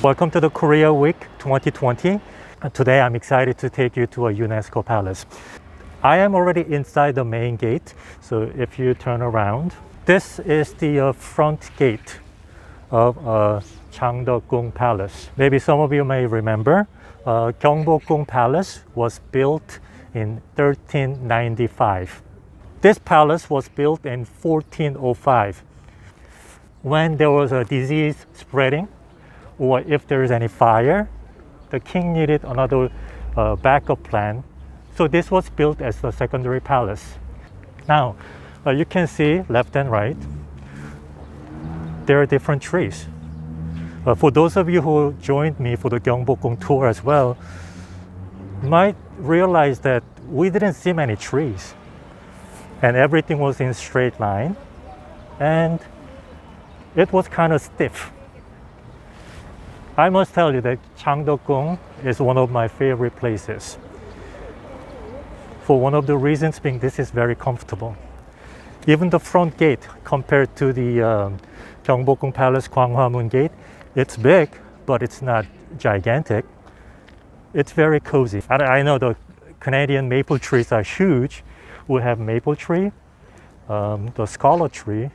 Welcome to the Korea Week 2020. Today I'm excited to take you to a UNESCO palace. I am already inside the main gate, so if you turn around, this is the front gate of Chang-Deok-Gung Palace. Maybe some of you may remember, Chang-Deok-Gung Palace was built in 1395. This palace was built in 1405. When there was a disease spreading, or if there is any fire, the king needed another backup plan. So this was built as a secondary palace. Now, you can see left and right, there are different trees. For those of you who joined me for the Gyeongbokgung tour as well, might realize that we didn't see many trees. And everything was in straight line. And it was kind of stiff. I must tell you that Chang-Deok-Gung is one of my favorite places. For one of the reasons being this is very comfortable. Even the front gate compared to the Gyeongbokgung Palace Gwanghwamun gate, it's big, but it's not gigantic. It's very cozy. I know the Canadian maple trees are huge. We have maple tree, the scarlet tree,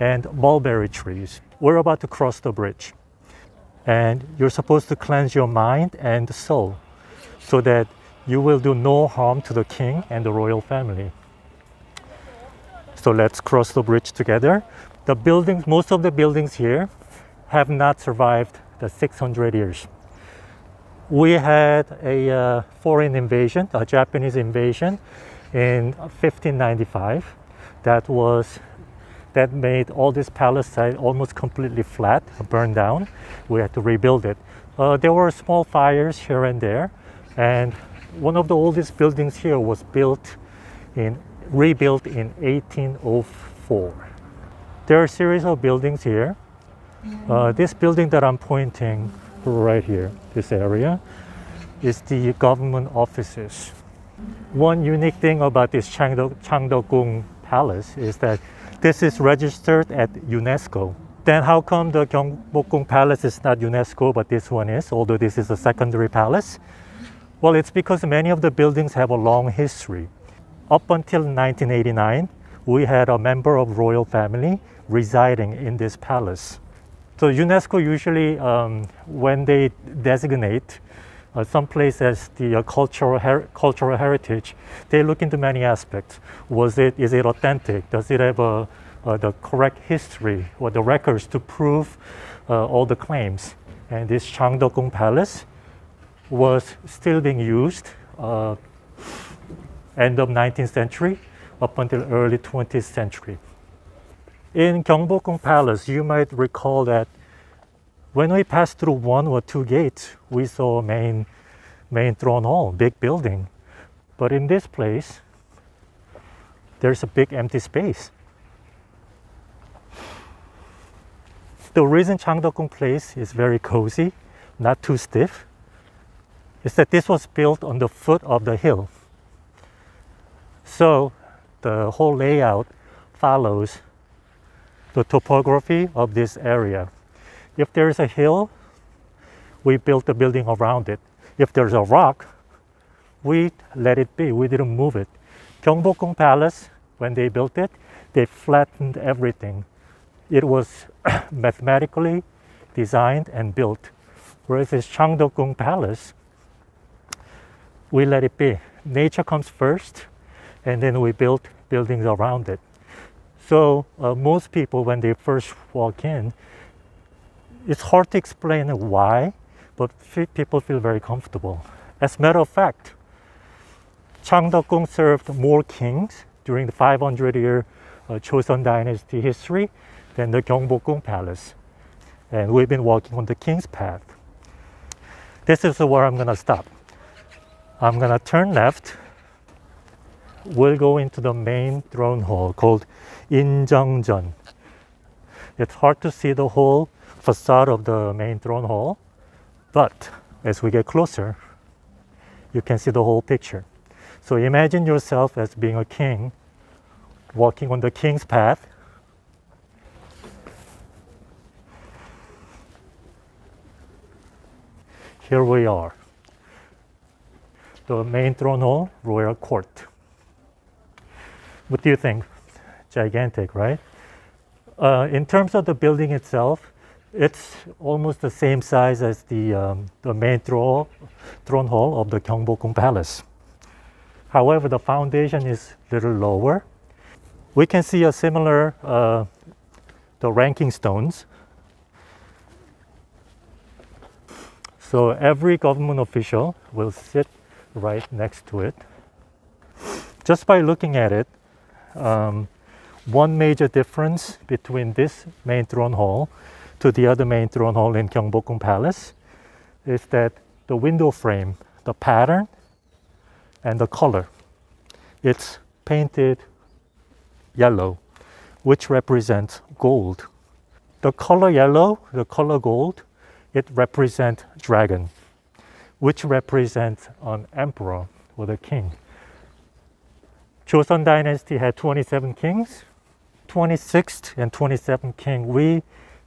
and mulberry trees. We're about to cross the bridge. And you're supposed to cleanse your mind and soul so that you will do no harm to the king and the royal family. So let's cross the bridge together. The buildings, most of the buildings here have not survived the 600 years. We had a foreign invasion, a Japanese invasion in 1595. That made all this palace site almost completely flat, burned down. We had to rebuild it. There were small fires here and there, and one of the oldest buildings here was rebuilt in 1804. There are a series of buildings here. This building that I'm pointing right here, this area, is the government offices. One unique thing about this Chang-Deok-Gung Palace is that this is registered at UNESCO. Then how come the Gyeongbokgung Palace is not UNESCO, but this one is, although this is a secondary palace? Well, it's because many of the buildings have a long history. Up until 1989, we had a member of royal family residing in this palace. So UNESCO usually, when they designate some place as the cultural heritage, they look into many aspects. Is it authentic? Does it have the correct history or the records to prove all the claims? And this Chang-Deok-Gung Palace was still being used end of 19th century up until early 20th century. In Gyeongbokgung Palace, you might recall that when we passed through one or two gates, we saw main throne hall, big building. But in this place, there's a big empty space. The reason Chang-Deok-Gung Place is very cozy, not too stiff, is that this was built on the foot of the hill. So the whole layout follows the topography of this area. If there's a hill, we built the building around it. If there's a rock, we let it be. We didn't move it. Gyeongbokgung Palace, when they built it, they flattened everything. It was mathematically designed and built. Whereas this Chang-Deok-Gung Palace, we let it be. Nature comes first, and then we built buildings around it. So most people, when they first walk in, it's hard to explain why, but people feel very comfortable. As a matter of fact, Chang-Deok-Gung served more kings during the 500-year Joseon Dynasty history than the Gyeongbokgung Palace. And we've been walking on the king's path. This is where I'm going to stop. I'm going to turn left. We'll go into the main throne hall called Injeongjeon. It's hard to see the whole facade of the main throne hall, but as we get closer, you can see the whole picture. So imagine yourself as being a king walking on the king's path. here we are. The main throne hall, royal court. What do you think? Gigantic, right? In terms of the building itself, it's almost the same size as the main throne hall of the Chang-Deok-Gung Palace. However, the foundation is a little lower. We can see a similar, the ranking stones. So every government official will sit right next to it. Just by looking at it, one major difference between this main throne hall to the other main throne hall in Chang-Deok-Gung Palace is that the window frame, the pattern, and the color, it's painted yellow, which represents gold. The color yellow, the color gold, it represents dragon, which represents an emperor or the king. Joseon dynasty had 27 kings. 26th and 27th king, we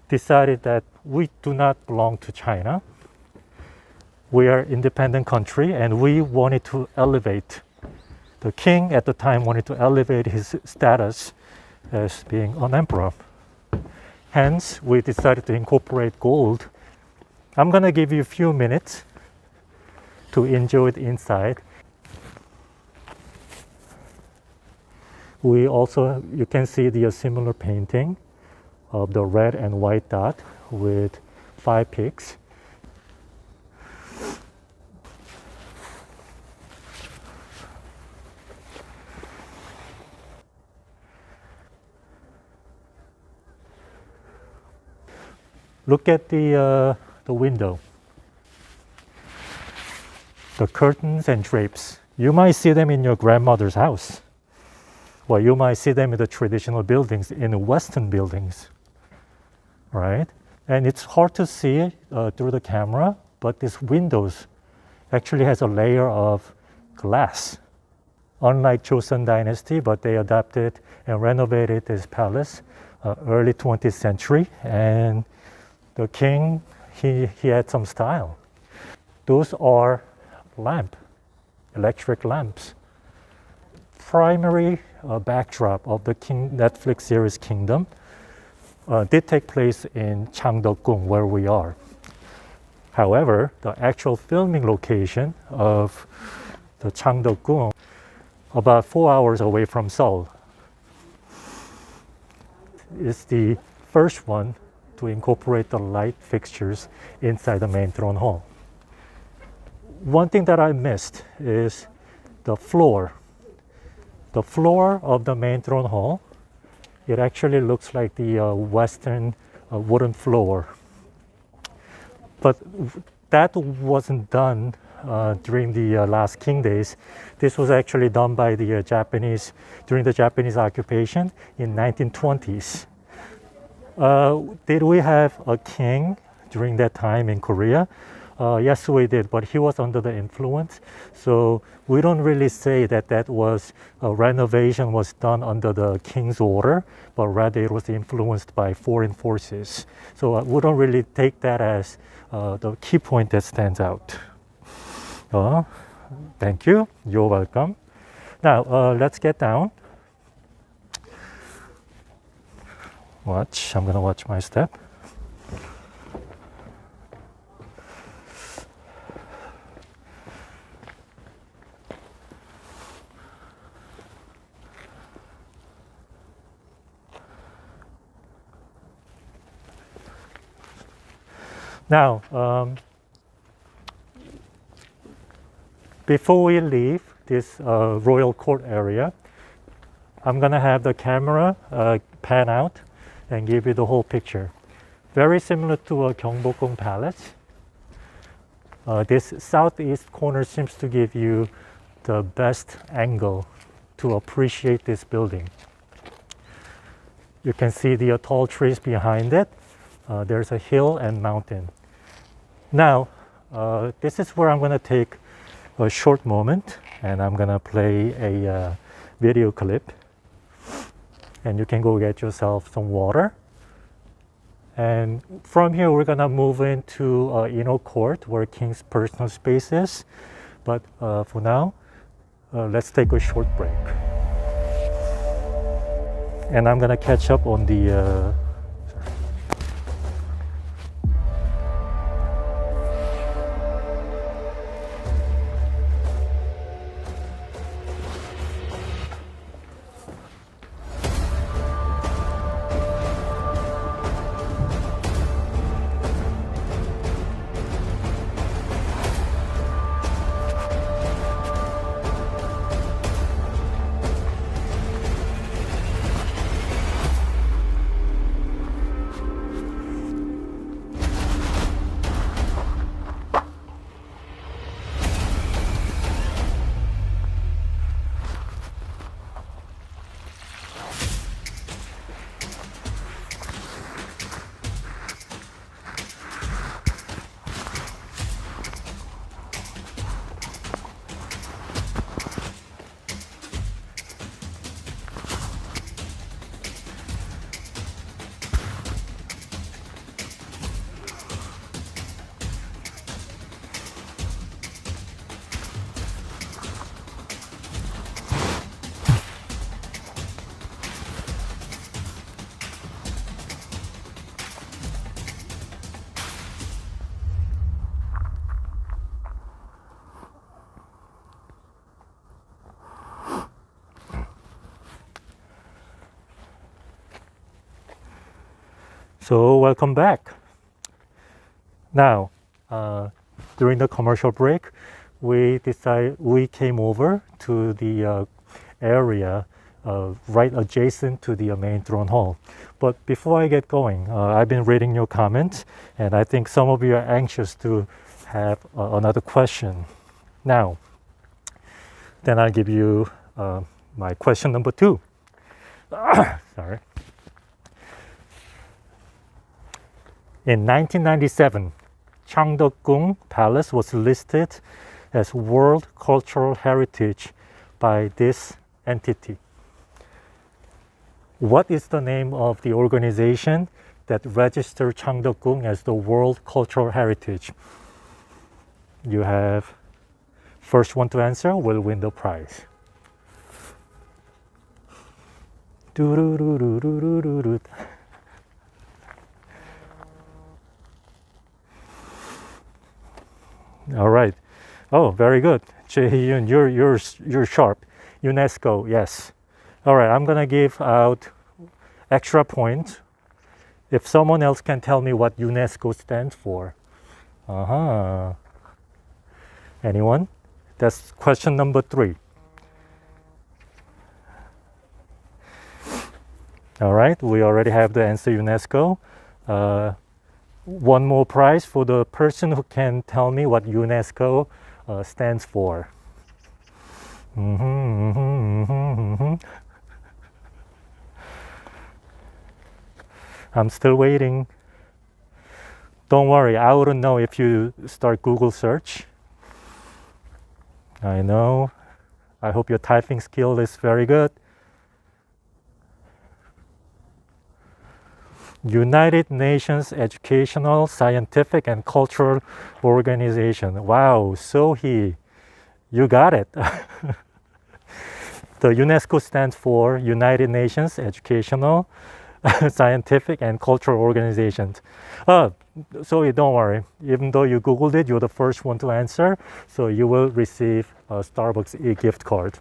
decided that we do not belong to China. We are an independent country and we wanted to elevate. The king at the time wanted to elevate his status as being an emperor. Hence, we decided to incorporate gold. I'm going to give you a few minutes to enjoy the inside. We also, you can see the similar painting of the red and white dot with 5 pigs. Look at the window. The curtains and drapes. You might see them in your grandmother's house. Well, you might see them in the traditional buildings, in Western buildings, right? And it's hard to see through the camera, but this windows actually has a layer of glass. Unlike Joseon dynasty, but they adapted and renovated this palace early 20th century, and the king, he had some style. Those are electric lamps. Primary backdrop of the Netflix series Kingdom did take place in Chang-Deok-Gung, where we are. However, the actual filming location of the Chang-Deok-Gung, about 4 hours away from Seoul, is the first one to incorporate the light fixtures inside the main throne hall. One thing that I missed is the floor. The floor of the main throne hall, it actually looks like the Western wooden floor. But that wasn't done during the last king days. This was actually done by the Japanese during the Japanese occupation in 1920s. Did we have a king during that time in Korea? Yes, we did, but he was under the influence. So we don't really say that that was a renovation was done under the king's order, but rather it was influenced by foreign forces. So we don't really take that as the key point that stands out. Thank you. You're welcome. Now, let's get down. Watch. I'm going to watch my step. Now, before we leave this royal court area, I'm going to have the camera pan out and give you the whole picture. Very similar to a Chang-Deok-Gung Palace. This southeast corner seems to give you the best angle to appreciate this building. You can see the tall trees behind it. There's a hill and mountain. Now, this is where I'm going to take a short moment and I'm going to play a video clip. And you can go get yourself some water And from here, we're gonna move into inner court where King's personal space is. But for now, let's take a short break. And I'm gonna catch up on the So welcome back. Now, during the commercial break, we came over to the area right adjacent to the main throne hall. But before I get going, I've been reading your comments, and I think some of you are anxious to have another question. Now, then I'll give you my question number 2. Sorry. In 1997, Chang-Deok-Gung Palace was listed as World Cultural Heritage by this entity. What is the name of the organization that registered Chang-Deok-Gung as the World Cultural Heritage? You have first one to answer will win the prize. All right. Oh, very good. Jae-hyun, you're sharp. UNESCO, yes. All right, I'm gonna give out extra points if someone else can tell me what UNESCO stands for. Anyone? That's question number 3. All right, we already have the answer, UNESCO. One more prize for the person who can tell me what UNESCO stands for. I'm still waiting. Don't worry, I wouldn't know if you start Google search. I know. I hope your typing skill is very good. United Nations Educational, Scientific, and Cultural Organization. Wow, Sohee, you got it. The UNESCO stands for United Nations Educational, Scientific, and Cultural Organizations. Sohee, don't worry. Even though you Googled it, you're the first one to answer, so you will receive a Starbucks e-gift card.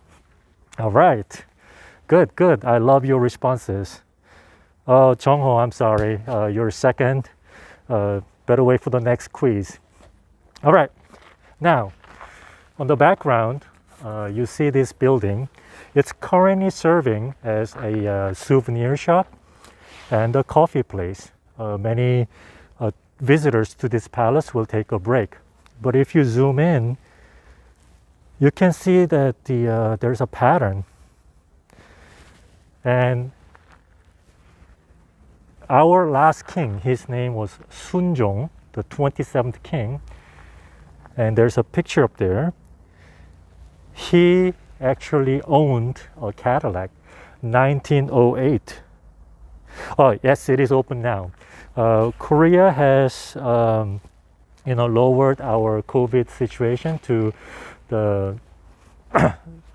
All right. Good, good. I love your responses. Oh, Jung-ho, I'm sorry. You're second. Better wait for the next quiz. All right. Now, on the background, you see this building. It's currently serving as a souvenir shop and a coffee place. Many visitors to this palace will take a break. But if you zoom in, you can see that there's a pattern. And our last king, his name was Sunjong, the 27th king. And there's a picture up there. He actually owned a Cadillac, 1908. Oh, yes, it is open now. Korea has, lowered our COVID situation to the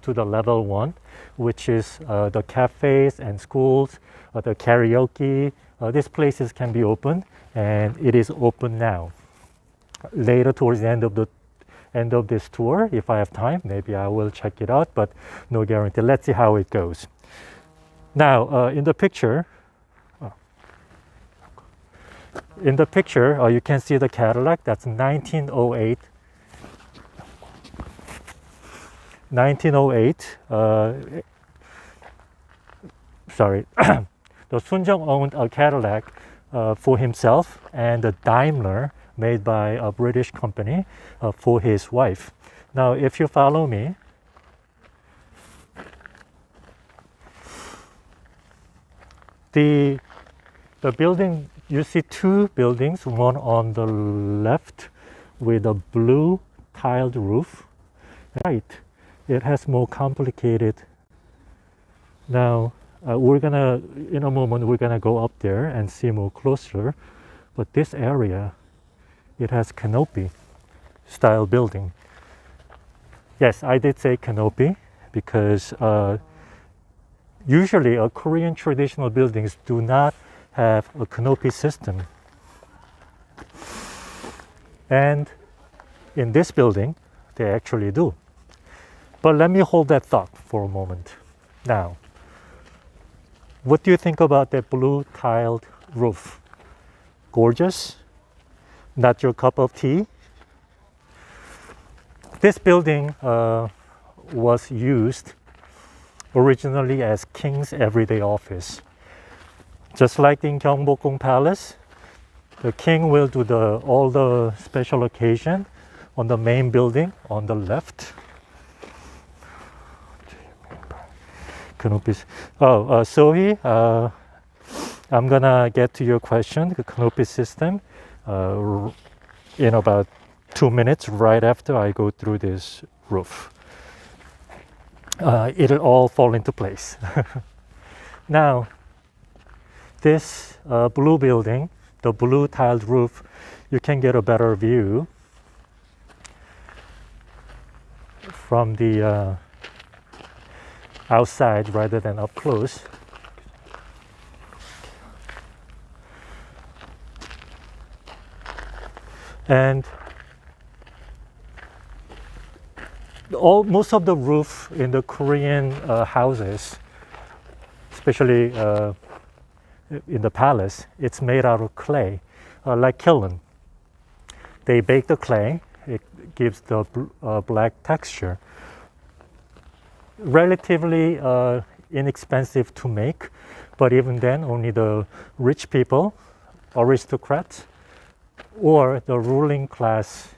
to the level 1, which is the cafes and schools, the karaoke. These places can be open, and it is open now. Later, towards the end of this tour, if I have time, maybe I will check it out, but no guarantee. Let's see how it goes. Now, in the picture, you can see the Cadillac. That's 1908. 1908. Sorry. The Sunjung owned a Cadillac for himself, and a Daimler made by a British company for his wife. Now, if you follow me, the building, you see two buildings, one on the left with a blue tiled roof. Right, it has more complicated. Now, in a moment, we're gonna go up there and see more closer. But this area, it has canopy style building. Yes, I did say canopy because usually Korean traditional buildings do not have a canopy system. And in this building, they actually do. But let me hold that thought for a moment. Now, what do you think about that blue tiled roof? Gorgeous? Not your cup of tea? This building was used originally as King's everyday office. Just like in Chang-Deok-Gung Palace, the king will do all the special occasion on the main building on the left. Canopies. Sohee, I'm gonna get to your question, the canopy system, in about 2 minutes, right after I go through this roof. It'll all fall into place. Now, this blue building, the blue tiled roof, you can get a better view from the outside rather than up close. And most of the roof in the Korean houses, especially in the palace, it's made out of clay, like kiln. They bake the clay, it gives the black texture. Relatively inexpensive to make, but even then only the rich people, aristocrats, or the ruling class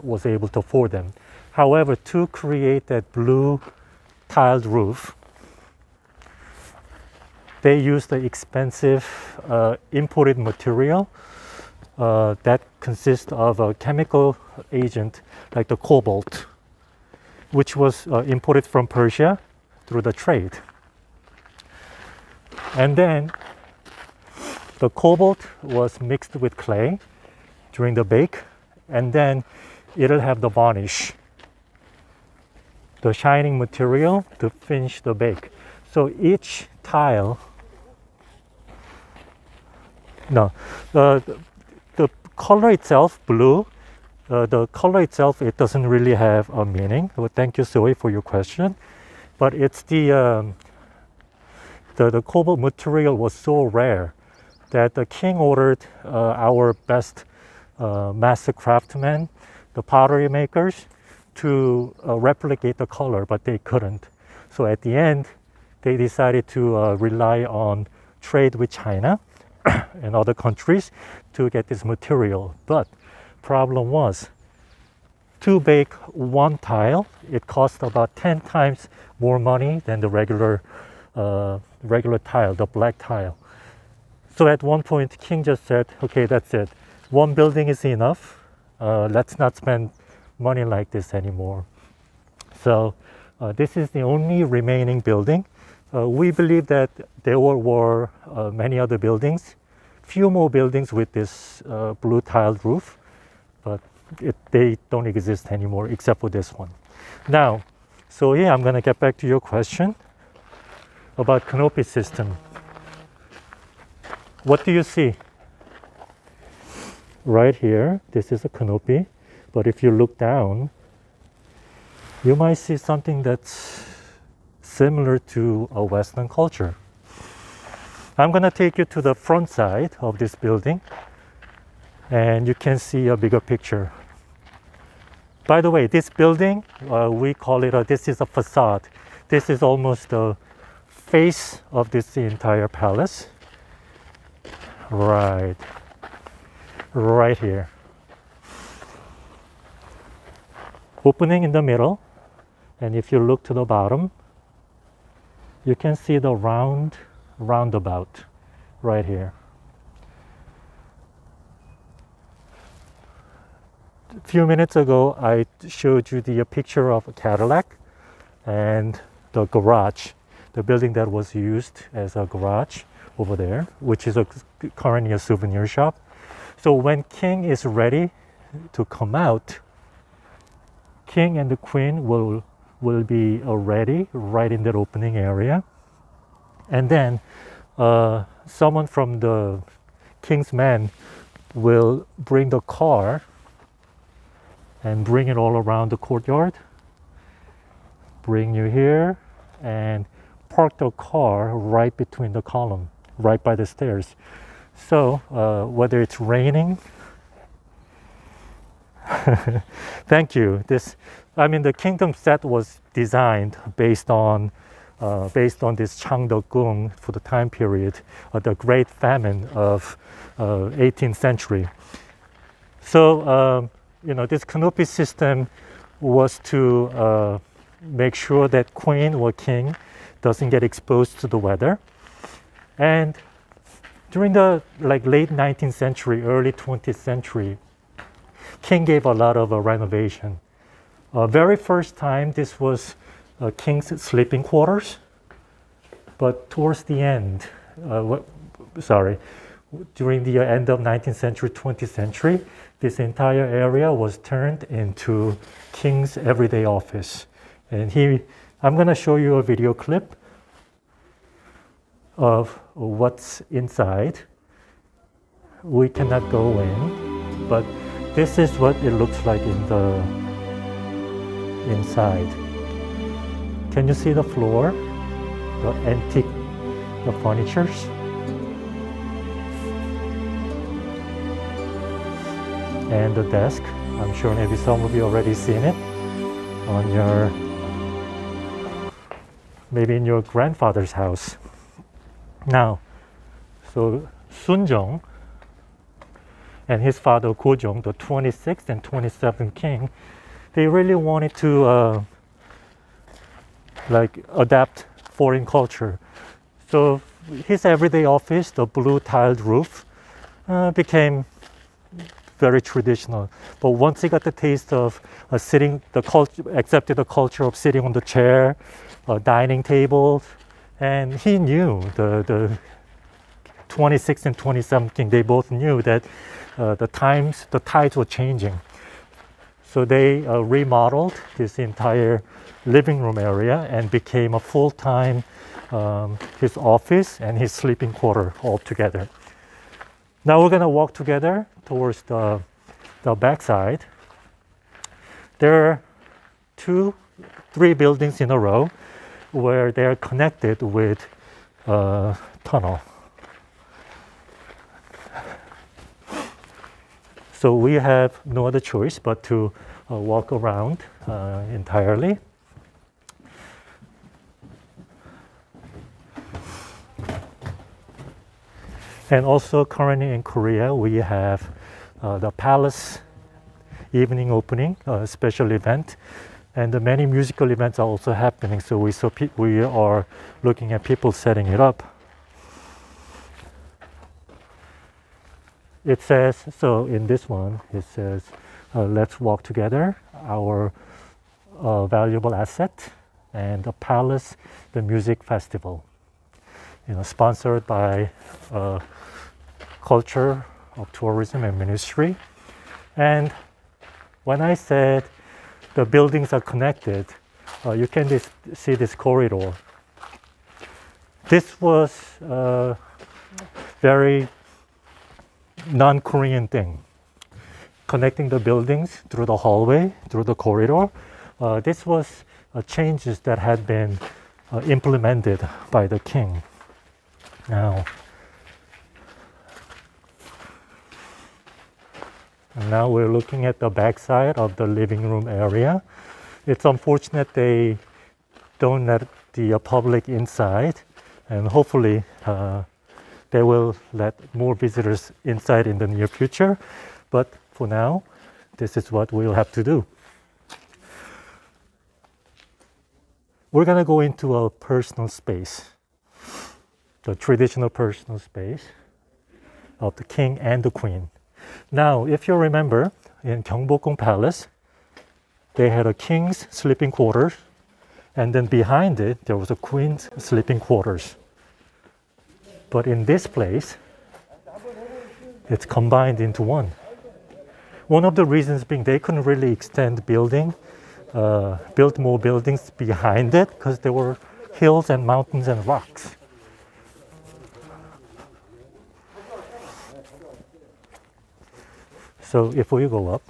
was able to afford them. However, to create that blue tiled roof, they used the expensive imported material that consists of a chemical agent like the cobalt, which was imported from Persia through the trade. And then the cobalt was mixed with clay during the bake, and then it'll have the varnish, the shining material to finish the bake. So each tile, the color itself, blue, the color itself, it doesn't really have a meaning. Well, thank you, Zoe, for your question. But it's the cobalt material was so rare that the king ordered our best master craftsmen, the pottery makers, to replicate the color, but they couldn't. So at the end, they decided to rely on trade with China and other countries to get this material. But problem was, to bake one tile, it cost about 10 times more money than the regular tile, the black tile. So at one point, King just said, okay, that's it. One building is enough. Let's not spend money like this anymore. So this is the only remaining building We believe that there were many other buildings, few more buildings with this blue tiled roof, but they don't exist anymore except for this one. Now, so yeah, I'm gonna get back to your question about canopy system. What do you see? Right here, this is a canopy, but if you look down, you might see something that's similar to a Western culture. I'm gonna take you to the front side of this building and you can see a bigger picture. By the way, this building, we call it, this is a facade. This is almost the face of this entire palace. Right here. Opening in the middle, and if you look to the bottom, you can see the roundabout right here. A few minutes ago, I showed you the picture of a Cadillac and the garage, the building that was used as a garage over there, which is currently a souvenir shop. So when King is ready to come out, King and the Queen will be ready right in that opening area. And then someone from the King's men will bring the car and bring it all around the courtyard, bring you here and park the car right between the column, right by the stairs. So whether it's raining, thank you. The kingdom set was designed based on this Chang-Deok-Gung for the time period, the Great Famine of 18th century. So this canopy system was to make sure that Queen or King doesn't get exposed to the weather. And during the late 19th century, early 20th century, King gave a lot of renovation. Very first time, this was King's sleeping quarters, but towards the end, during the end of 19th century, 20th century, this entire area was turned into King's everyday office. And I'm going to show you a video clip of what's inside. We cannot go in, but this is what it looks like in the inside. Can you see the floor, the antique, the furnitures? And the desk. I'm sure maybe some of you already seen it maybe in your grandfather's house. Now, so Sunjong and his father Gojong, the 26th and 27th king, they really wanted to adapt foreign culture. So his everyday office, the blue tiled roof, became very traditional. But once he got the taste of accepted the culture of sitting on the chair, dining tables, and he knew the 26th and 27th king, they both knew that the tides were changing. So they remodeled this entire living room area and became a full-time his office and his sleeping quarter all together. Now we're going to walk together towards the back side. There are 3 buildings in a row where they are connected with a tunnel. So we have no other choice but to walk around entirely. And also currently in Korea, we have the Palace evening opening, a special event. And many musical events are also happening. So we are looking at people setting it up. It says, so in this one, it says, let's walk together, our valuable asset. and the Palace, the music festival, sponsored by Culture of Tourism and Ministry. And when I said the buildings are connected, you can see this corridor. This was a very non-Korean thing, connecting the buildings through the hallway, through the corridor. This was changes that had been implemented by the king. Now we're looking at the backside of the living room area. It's unfortunate they don't let the public inside, and hopefully they will let more visitors inside in the near future. But for now, this is what we'll have to do. We're going to go into a personal space, the traditional personal space of the king and the queen. Now, if you remember, in Chang-Deok-Gung Palace, they had a king's sleeping quarters, and then behind it, there was a queen's sleeping quarters. But in this place, it's combined into one. One of the reasons being they couldn't really extend build more buildings behind it because there were hills and mountains and rocks. So if we go up,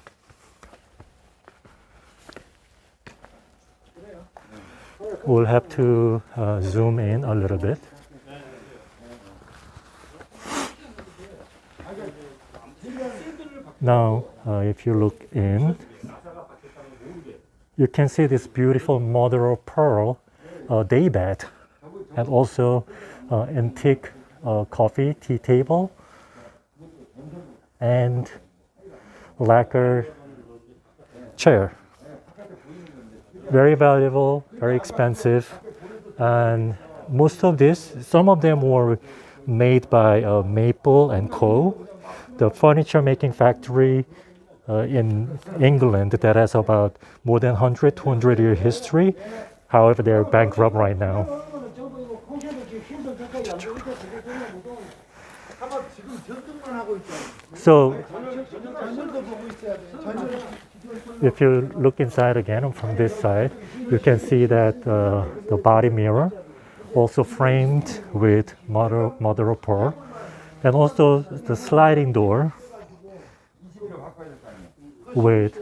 we'll have to zoom in a little bit. Now, if you look in, you can see this beautiful mother of pearl daybed, and also antique coffee tea table and lacquer chair. Very valuable, very expensive, and most of this, some of them were made by Maple and Co., the furniture making factory in England that has about more than 100, 200 year history. However, they're bankrupt right now. So, if you look inside again from this side, you can see that the body mirror, also framed with mother of pearl, and also the sliding door with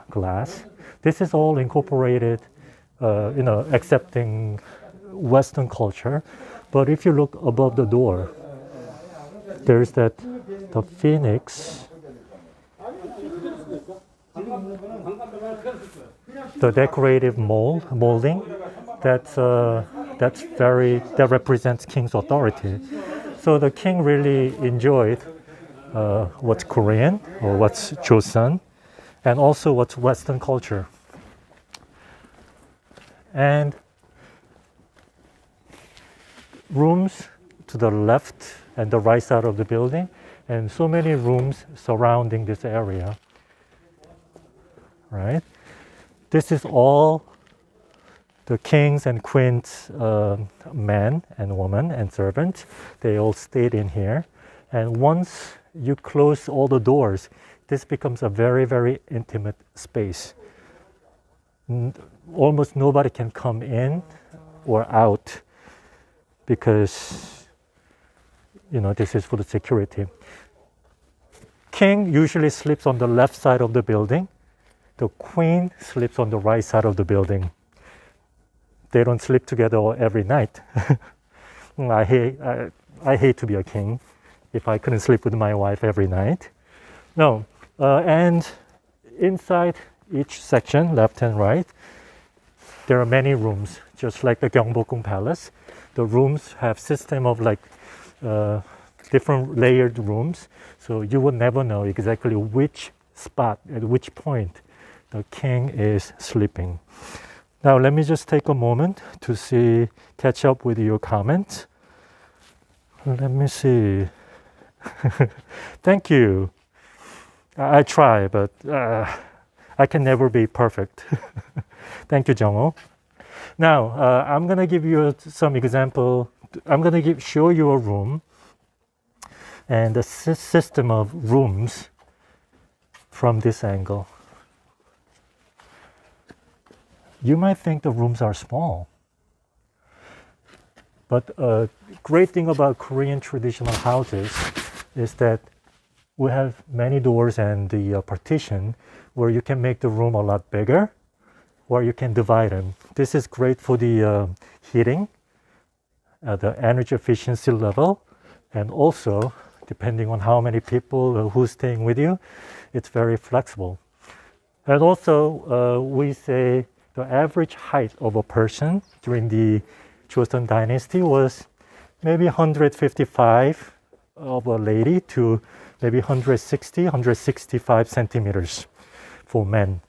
glass. This is all incorporated, accepting Western culture. But if you look above the door, there's the phoenix, the decorative molding that represents king's authority. So the king really enjoyed what's Korean or what's Joseon, and also what's Western culture. And rooms to the left and the right side of the building, and so many rooms surrounding this area. Right? This is all the kings and queens, men and women and servants. They all stayed in here. And once you close all the doors, this becomes a very, very intimate space. Almost nobody can come in or out because, this is for the security. King usually sleeps on the left side of the building. The queen sleeps on the right side of the building. They don't sleep together every night. I hate to be a king if I couldn't sleep with my wife every night. No, and inside each section, left and right, there are many rooms, just like the Chang-Deok-Gung Palace. The rooms have system of different layered rooms, so you would never know exactly which spot, at which point the king is sleeping. Now let me just take a moment to catch up with your comments. Let me see. Thank you. I try, but I can never be perfect. Thank you, Jung-ho. Now, I'm gonna give you some example. I'm gonna show you a room and the system of rooms from this angle. You might think the rooms are small, but a great thing about Korean traditional houses is that we have many doors and the partition where you can make the room a lot bigger, or you can divide them. This is great for the heating, the energy efficiency level, and also depending on how many people who's staying with you, it's very flexible. And also we say the average height of a person during the Joseon dynasty was maybe 155 of a lady to maybe 160, 165 centimeters for men.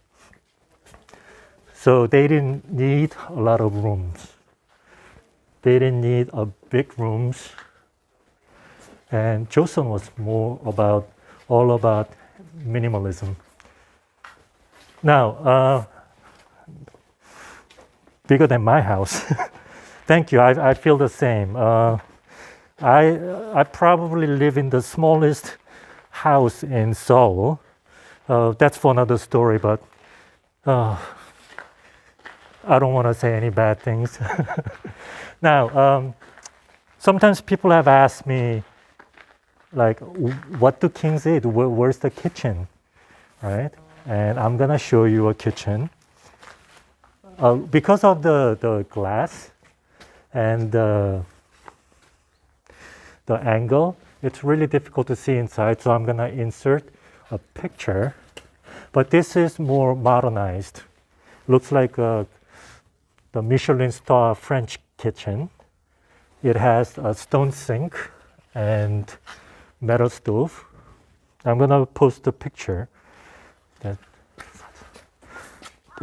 So they didn't need a lot of rooms. They didn't need a big rooms. And Joseon was all about minimalism. Now, bigger than my house. Thank you. I feel the same. I probably live in the smallest house in Seoul. That's for another story, but I don't want to say any bad things. Now, sometimes people have asked me, like, what do kings eat? Where's the kitchen, right? And I'm gonna show you a kitchen. Because of the glass and the angle, it's really difficult to see inside, so I'm gonna insert a picture. But this is more modernized. Looks like the Michelin star French kitchen. It has a stone sink and metal stove. I'm gonna post a picture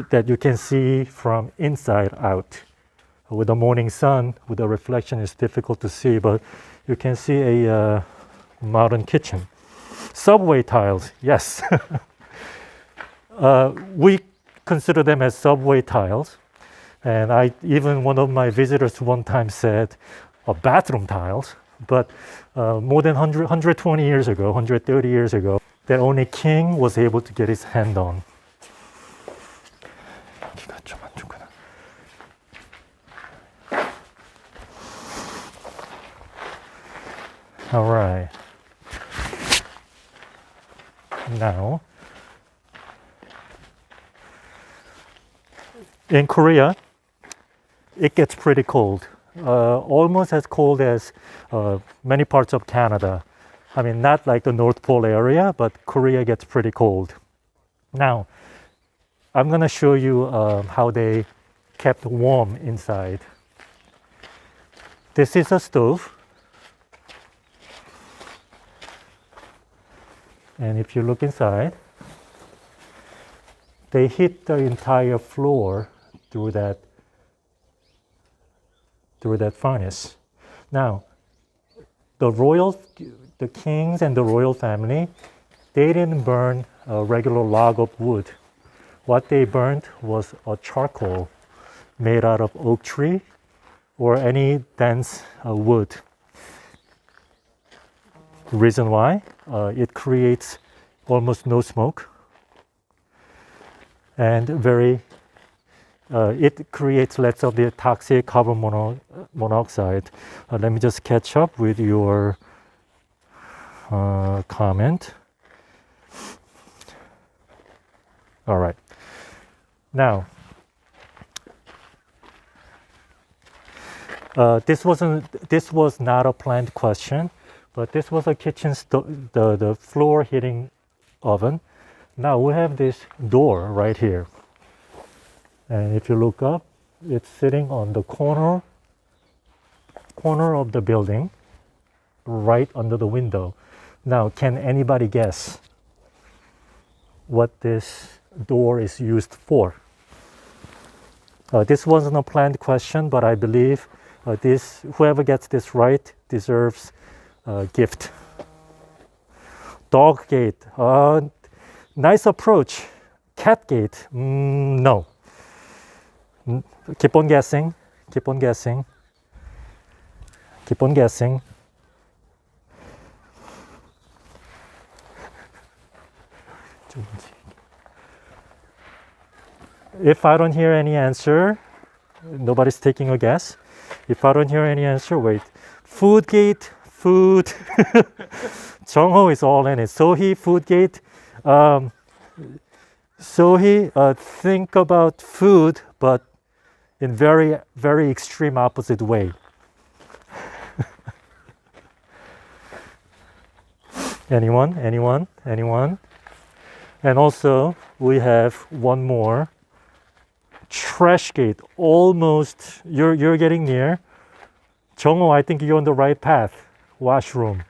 that you can see from inside out. With the morning sun, with the reflection, it's difficult to see, but you can see a modern kitchen. Subway tiles, yes. We consider them as subway tiles. And one of my visitors one time said, bathroom tiles. But more than 120 years ago, 130 years ago, that only king was able to get his hand on. All right. Now, in Korea, it gets pretty cold. Almost as cold as many parts of Canada. I mean, not like the North Pole area, but Korea gets pretty cold. Now, I'm gonna show you how they kept warm inside. This is a stove. And if you look inside, they heat the entire floor through that furnace. Now, the kings and the royal family, they didn't burn a regular log of wood. What they burned was a charcoal made out of oak tree or any dense wood. The reason why? It creates almost no smoke and it creates less of the toxic carbon monoxide. Let me just catch up with your comment. All right. Now, this was not a planned question, but this was a kitchen the floor heating oven. Now we have this door right here. And if you look up, it's sitting on the corner of the building, right under the window. Now, can anybody guess what this door is used for? This wasn't a planned question, but I believe whoever gets this right deserves a gift. Dog gate. Nice approach. Cat gate. No. Keep on guessing. Keep on guessing. Keep on guessing. If I don't hear any answer, nobody's taking a guess. If I don't hear any answer, wait. Foodgate, food. Jung-ho is all in it. Sohee, Foodgate. Sohee, think about food, but in very, very extreme opposite way. Anyone? Anyone? Anyone? And also, we have one more. Trashgate. Almost, you're getting near. Jung-ho, I think you're on the right path. Washroom.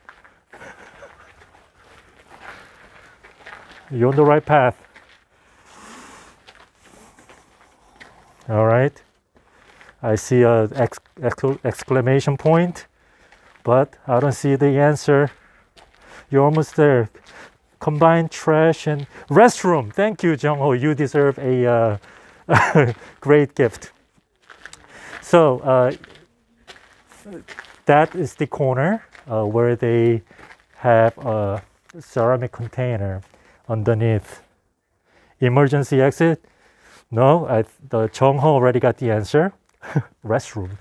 You're on the right path. All right. I see a exclamation point, but I don't see the answer. You're almost there. Combined trash and restroom. Thank you, Jung-ho. You deserve a great gift. So that is the corner where they have a ceramic container underneath. Emergency exit. No, the Jung-ho already got the answer. Restroom.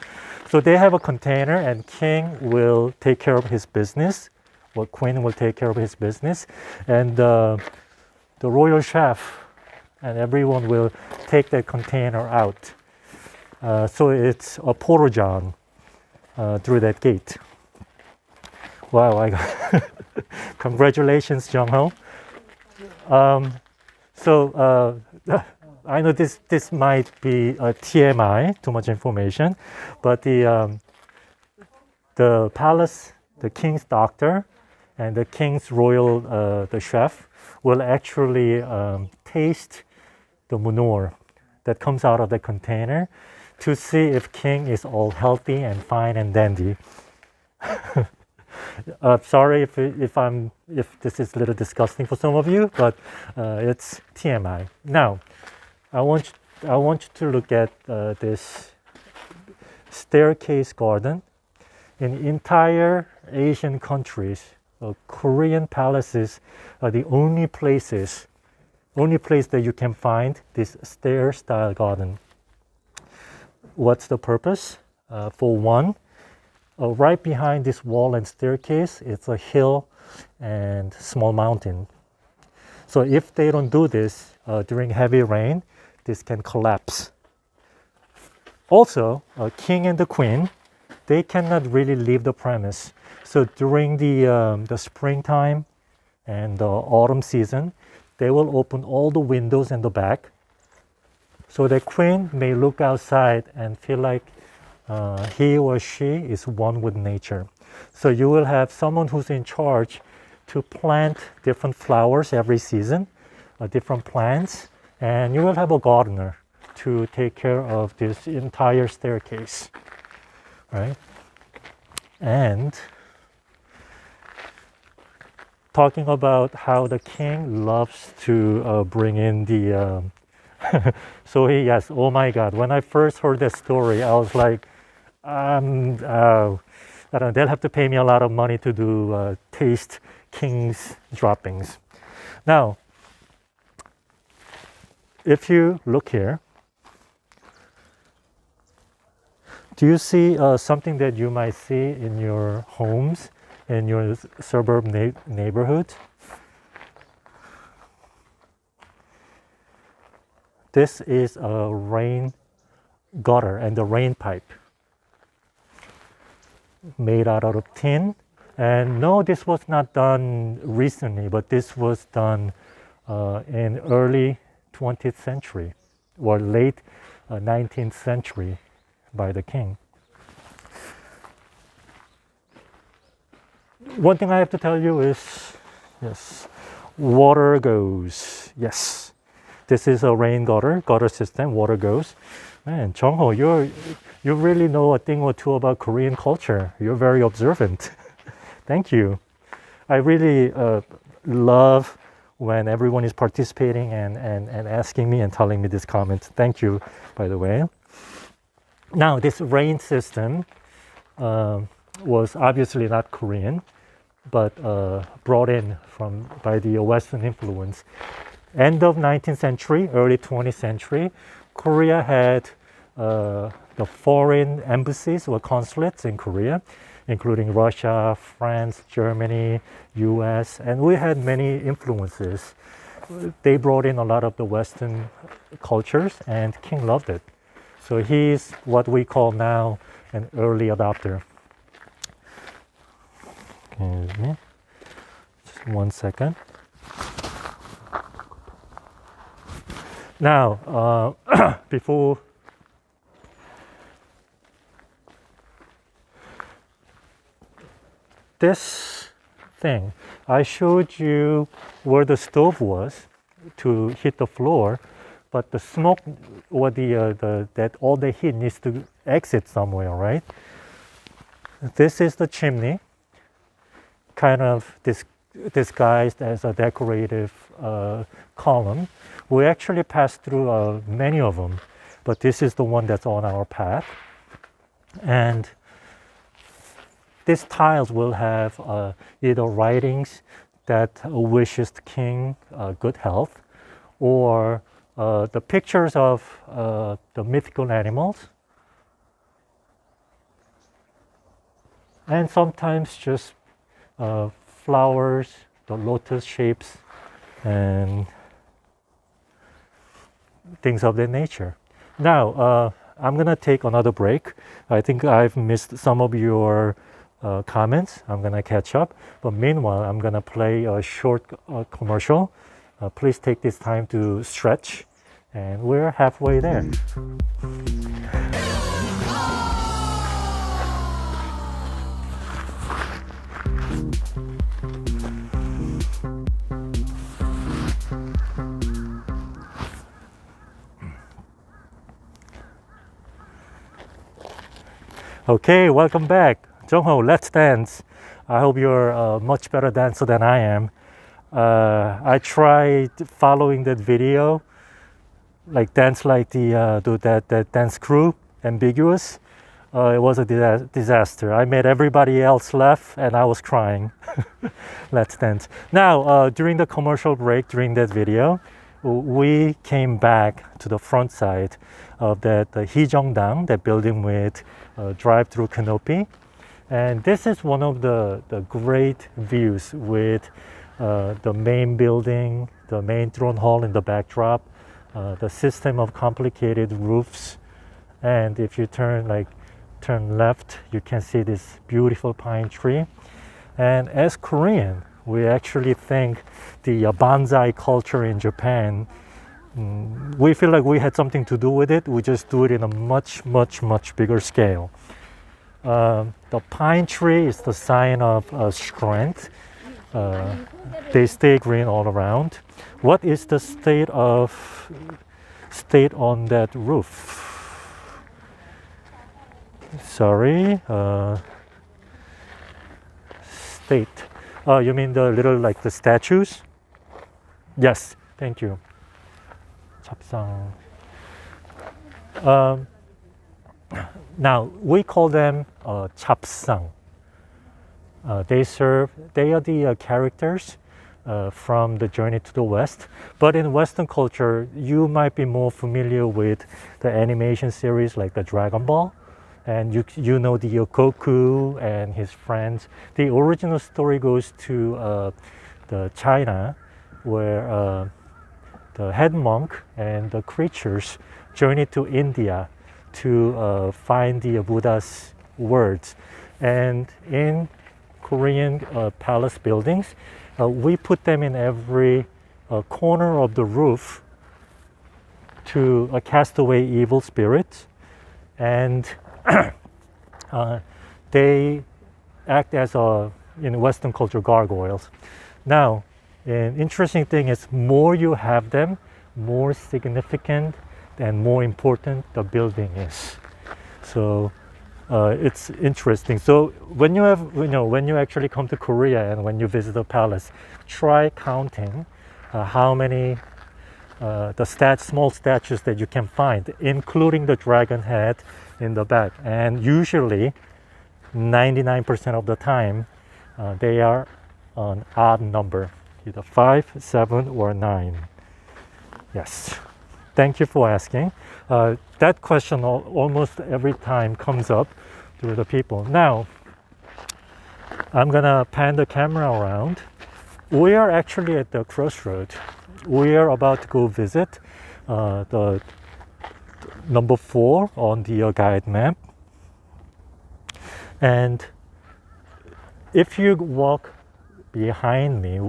So they have a container, and king will take care of his business. Well, queen will take care of his business, and the royal chef and everyone will take that container out. So it's a portal john through that gate. Wow! Congratulations, Jung-ho. So I know this might be a TMI, too much information, but the palace, the king's doctor, and the king's royal the chef will actually taste the manure that comes out of the container to see if king is all healthy and fine and dandy. Sorry if this is a little disgusting for some of you, but it's TMI. Now, I want you to look at this staircase garden. In entire Asian countries, Korean palaces are the only place that you can find this stair-style garden. What's the purpose? For one, right behind this wall and staircase, it's a hill and small mountain. So if they don't do this during heavy rain, this can collapse. Also, king and the queen, they cannot really leave the premise. So during the springtime and the autumn season, they will open all the windows in the back, so the queen may look outside and feel like he or she is one with nature. So you will have someone who's in charge to plant different flowers every season, different plants, and you will have a gardener to take care of this entire staircase, right? And talking about how the king loves to bring in the so yes, oh my God, when I first heard that story, I was like, I don't know, they'll have to pay me a lot of money to do taste king's droppings. Now, if you look here, do you see something that you might see in your homes, in your suburb neighborhood? This is a rain gutter and the rain pipe made out of tin. And no, this was not done recently, but this was done in early 20th century or late 19th century by the king. One thing I have to tell you is, yes, water goes. Yes, this is a rain gutter system, water goes. Man, Jung-ho, you really know a thing or two about Korean culture. You're very observant. Thank you. I really love when everyone is participating and asking me and telling me this comment. Thank you, by the way. Now, this rain system was obviously not Korean, but brought in by the Western influence. End of 19th century, early 20th century, Korea had the foreign embassies or consulates in Korea, including Russia, France, Germany, US, and we had many influences. They brought in a lot of the Western cultures, and King loved it. So he's what we call now an early adopter. Excuse me. Just 1 second. Now, before this thing, I showed you where the stove was to heat the floor, but the smoke or that all the heat needs to exit somewhere, right? This is the chimney, kind of disguised as a decorative column. We actually passed through many of them, but this is the one that's on our path. And these tiles will have either writings that wishes the king good health, or the pictures of the mythical animals, and sometimes just flowers, the lotus shapes, and things of that nature. Now, I'm gonna take another break. I think I've missed some of your comments. I'm gonna catch up, but meanwhile, I'm gonna play a short commercial. Please take this time to stretch, and we're halfway there. Okay, welcome back. Jung-ho, let's dance. I hope you're a much better dancer than I am. I tried following that video, like dance like that dance crew, Ambiguous. It was a disaster. I made everybody else laugh and I was crying. Let's dance. Now, during the commercial break, during that video, we came back to the front side of that Hejeongdang, that building with drive-through canopy. And this is one of the great views with the main building, the main throne hall in the backdrop, the system of complicated roofs. And if you turn left, you can see this beautiful pine tree. And as Korean, we actually think the bonsai culture in Japan, we feel like we had something to do with it. We just do it in a much, much, much bigger scale. The pine tree is the sign of strength. They stay green all around. What is the state on that roof? Sorry, state. Oh, you mean the little, like the statues? Yes, thank you. 찹상. Now, we call them 찹상. They are the characters from the Journey to the West. But in Western culture, you might be more familiar with the animation series like the Dragon Ball. And you know the Goku and his friends. The original story goes to the China, where the head monk and the creatures journey to India to find the Buddha's words. And in Korean palace buildings, we put them in every corner of the roof to cast away evil spirits. And they act as in Western culture, gargoyles. Now, an interesting thing is, more you have them, more significant and more important the building is. So it's interesting. So when you actually come to Korea and when you visit the palace, try counting how many small statues that you can find, including the dragon head in the back, and usually 99% of the time they are an odd number, either 5, 7, or 9. Yes, thank you for asking. That question almost every time comes up to the people. Now, I'm gonna pan the camera around. We are actually at the crossroad. We are about to go visit the number 4 on the guide map. And if you walk behind me,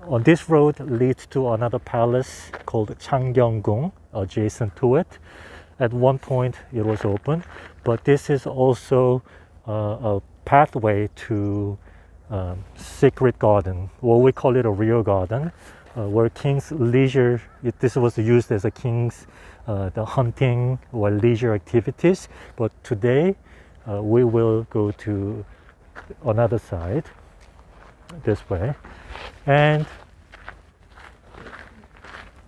on this road leads to another palace called Chang-Deok-Gung, adjacent to it. At one point it was open, but this is also a pathway to secret garden, or we call it a rear garden, where king's leisure, this was used as a king's the hunting or leisure activities. But today we will go to another side, this way. And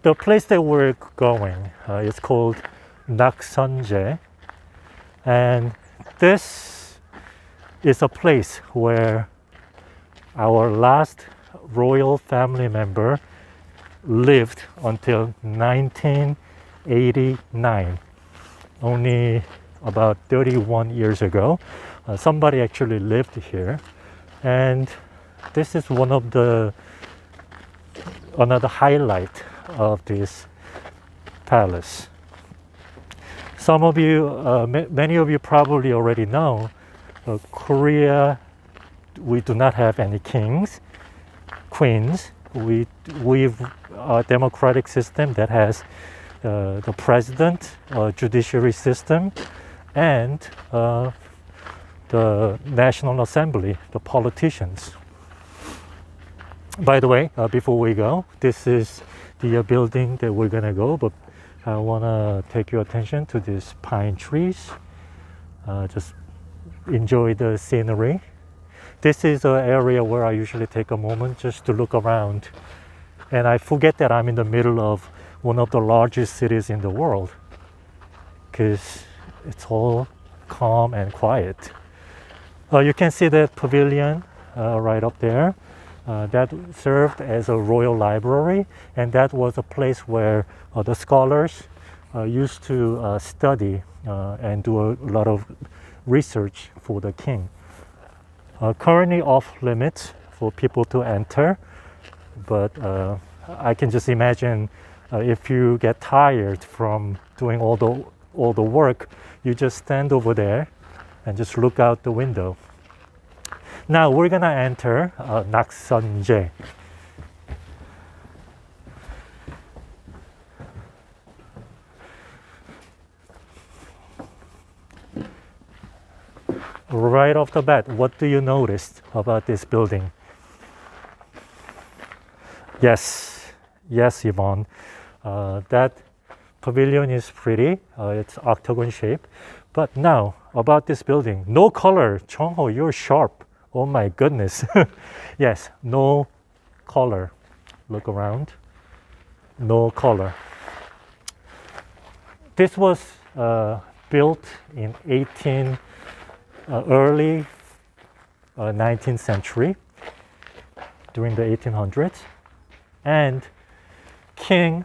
the place that we're going is called Naksunje, and this is a place where our last royal family member lived until 1989, only about 31 years ago. Somebody actually lived here, and this is one of another highlight of this palace. Some of you, many of you probably already know, Korea, we do not have any kings, queens. We've a democratic system that has the president, judiciary system, and the National Assembly, the politicians. By the way, before we go, this is the building that we're gonna go, but I wanna take your attention to these pine trees. Just enjoy the scenery. This is an area where I usually take a moment just to look around, and I forget that I'm in the middle of one of the largest cities in the world, because it's all calm and quiet. You can see that pavilion right up there. That served as a royal library, and that was a place where the scholars used to study and do a lot of research for the king. Currently off limits for people to enter, but I can just imagine if you get tired from doing all the work, you just stand over there and just look out the window. Now we're gonna enter Naksunje. Right off the bat, what do you notice about this building? Yes, Yvonne. That pavilion is pretty. It's octagon shape. But now about this building, no color. Chong-ho, you're sharp. Oh my goodness. Yes, no color. Look around. No color. This was built in early 19th century, during the 1800s. And king,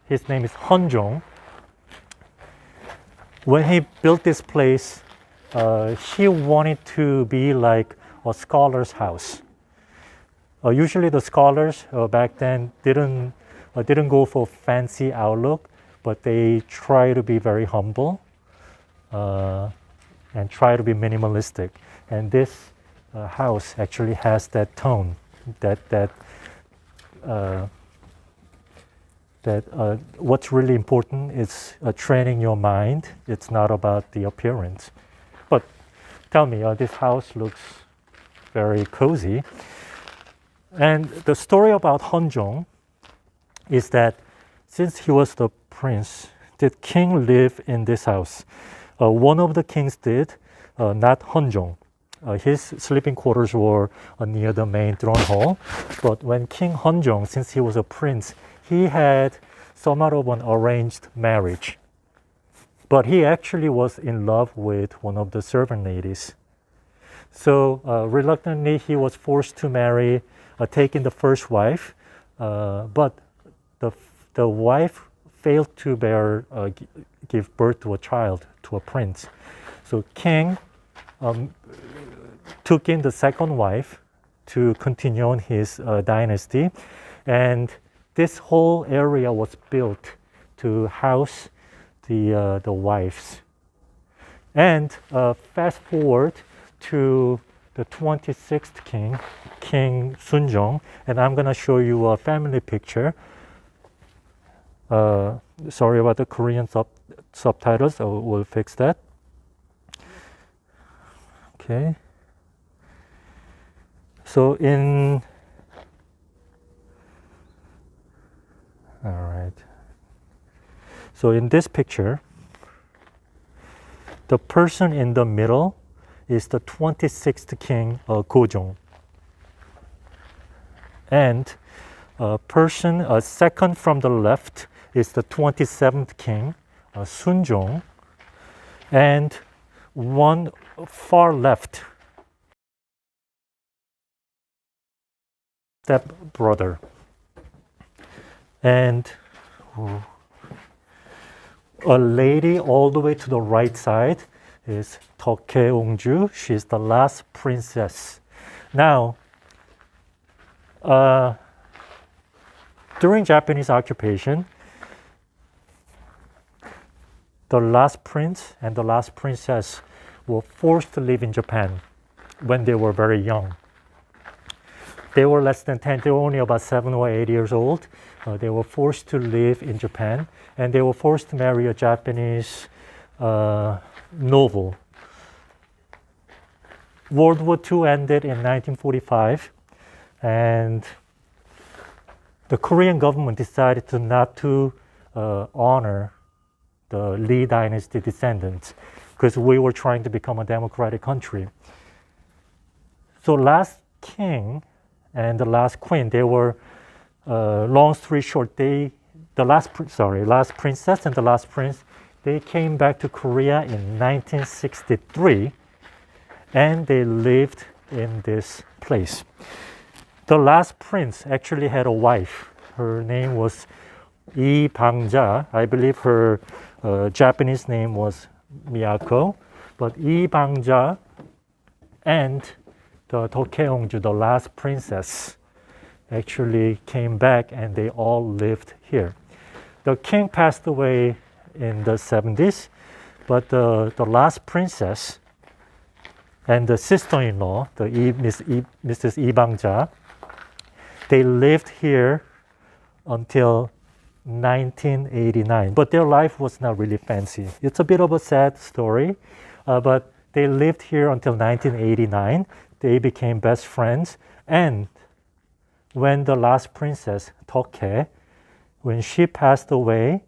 his name is Hunjong. When he built this place, he wanted to be like a scholar's house. Usually the scholars back then didn't go for fancy outlook, but they try to be very humble and try to be minimalistic. And this house actually has that tone, that what's really important is training your mind. It's not about the appearance. But tell me, this house looks very cozy. And the story about Hunjong is that since he was the prince, the king lived in this house. One of the kings did, not Hunjong. His sleeping quarters were near the main throne hall. But when King Hunjong, since he was a prince, he had somewhat of an arranged marriage. but he actually was in love with one of the servant ladies. So reluctantly, he was forced to marry, taking the first wife, but the wife failed to give birth to a child, to a prince. So King took in the second wife to continue on his dynasty, and this whole area was built to house the wives. And fast forward to the 26th king, King Sunjong, and I'm going to show you a family picture. Sorry about the Korean subtitles, we'll fix that. Okay. So all right. So in this picture, the person in the middle is the 26th king, Gojong. And person second from the left is the 27th king, Sunjong. And one far left, step brother. And a lady all the way to the right side is Deok-Gung. She's the last princess. Now, during Japanese occupation, the last prince and the last princess were forced to live in Japan when they were very young. They were less than 10, they were only about 7 or 8 years old. They were forced to live in Japan, and they were forced to marry a Japanese noble. World War II ended in 1945, and the Korean government decided not to honor the Lee dynasty descendants because we were trying to become a democratic country. So last king and the last queen, they were, long story short, last princess and the last prince, they came back to Korea in 1963, and they lived in this place. The last prince actually had a wife. Her name was Lee Bang-ja. I believe her Japanese name was Miyako, but Lee Bang-ja and the Deok-Gung, the last princess, actually came back, and they all lived here. The king passed away in the 70s, but the last princess and the sister-in-law, Mrs. Lee Bang-ja, they lived here until 1989, but their life was not really fancy. It's a bit of a sad story, but they lived here until 1989. They became best friends, and when the last princess, Deok, when she passed away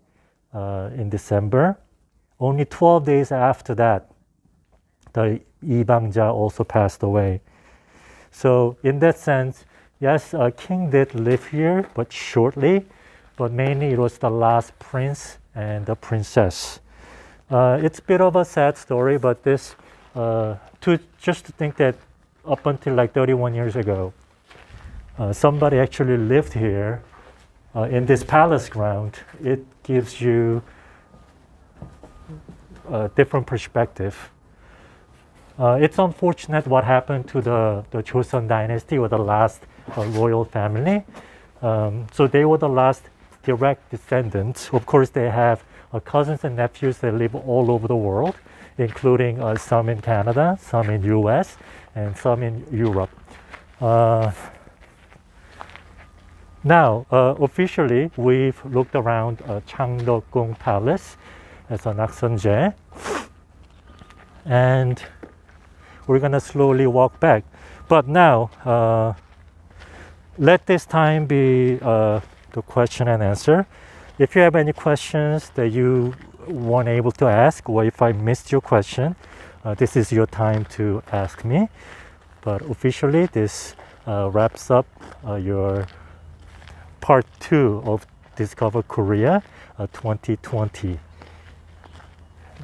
in December, only 12 days after that, the Lee Bang-ja also passed away. So in that sense, yes, a king did live here, but shortly, but mainly it was the last prince and the princess. It's a bit of a sad story, but this, just to think that up until like 31 years ago, somebody actually lived here in this palace ground, it gives you a different perspective. It's unfortunate what happened to the Joseon dynasty, or the last royal family. So they were the last direct descendants. Of course, they have cousins and nephews that live all over the world, including some in Canada, some in US, and some in Europe. Now, officially, we've looked around Chang-Deok-Gung Palace as an Nakseonje, and we're gonna slowly walk back. But now, let this time be the question and answer. If you have any questions that you weren't able to ask, or if I missed your question, this is your time to ask me. But officially, this wraps up your part 2 of Discover Korea 2020.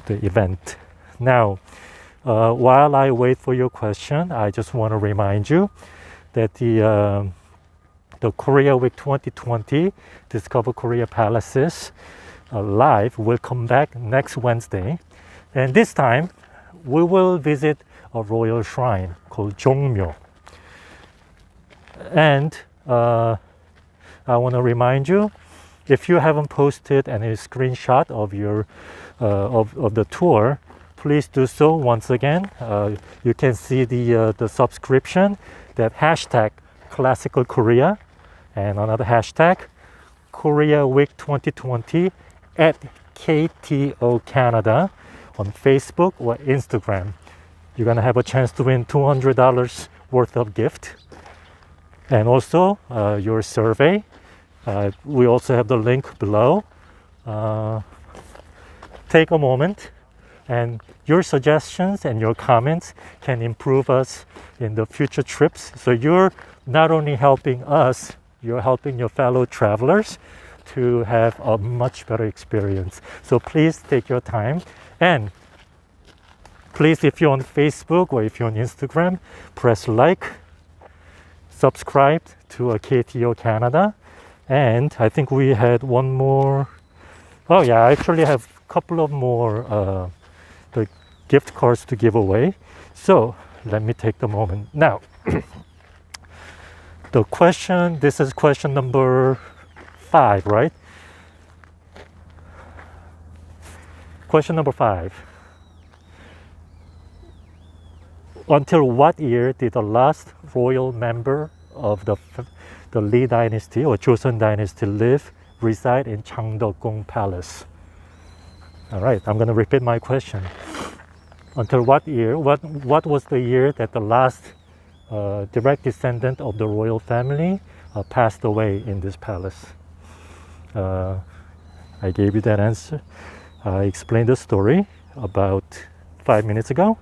the event. Now, while I wait for your question, I just want to remind you that the Korea Week 2020 Discover Korea Palaces live will come back next Wednesday. And this time, we will visit a royal shrine called Jongmyo. And I want to remind you, if you haven't posted any screenshot of your of the tour, please do so. Once again, you can see the subscription, that hashtag Classical Korea, and another hashtag Korea Week 2020 at KTO Canada on Facebook or Instagram. You're gonna have a chance to win $200 worth of gift, and also your survey. We also have the link below. Take a moment, and your suggestions and your comments can improve us in the future trips. So you're not only helping us, you're helping your fellow travelers to have a much better experience. So please take your time, and please, if you're on Facebook or if you're on Instagram, press like, subscribe to KTO Canada. And I think we had one more. Oh yeah, I actually have a couple of more the gift cards to give away. So let me take the moment now. The question, this is question number 5, right? Question number 5. Until what year did the last royal member of the Lee dynasty or Joseon dynasty reside in Chang-Deok-Gung Palace? All right, I'm going to repeat my question. Until what year? What was the year that the last direct descendant of the royal family passed away in this palace? I gave you that answer. I explained the story about 5 minutes ago.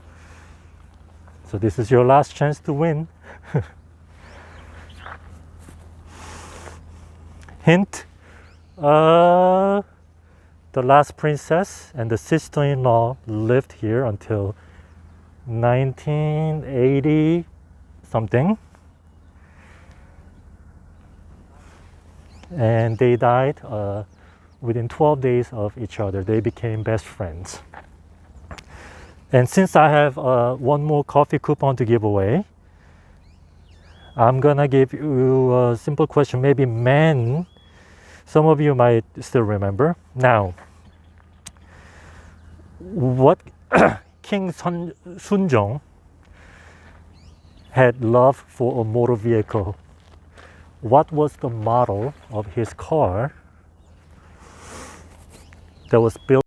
So this is your last chance to win. Hint, the last princess and the sister-in-law lived here until 1980 something. And they died within 12 days of each other. They became best friends. And since I have one more coffee coupon to give away, I'm gonna give you a simple question, maybe men. Some of you might still remember. Now, what King Sunjong had love for a motor vehicle. What was the model of his car that was built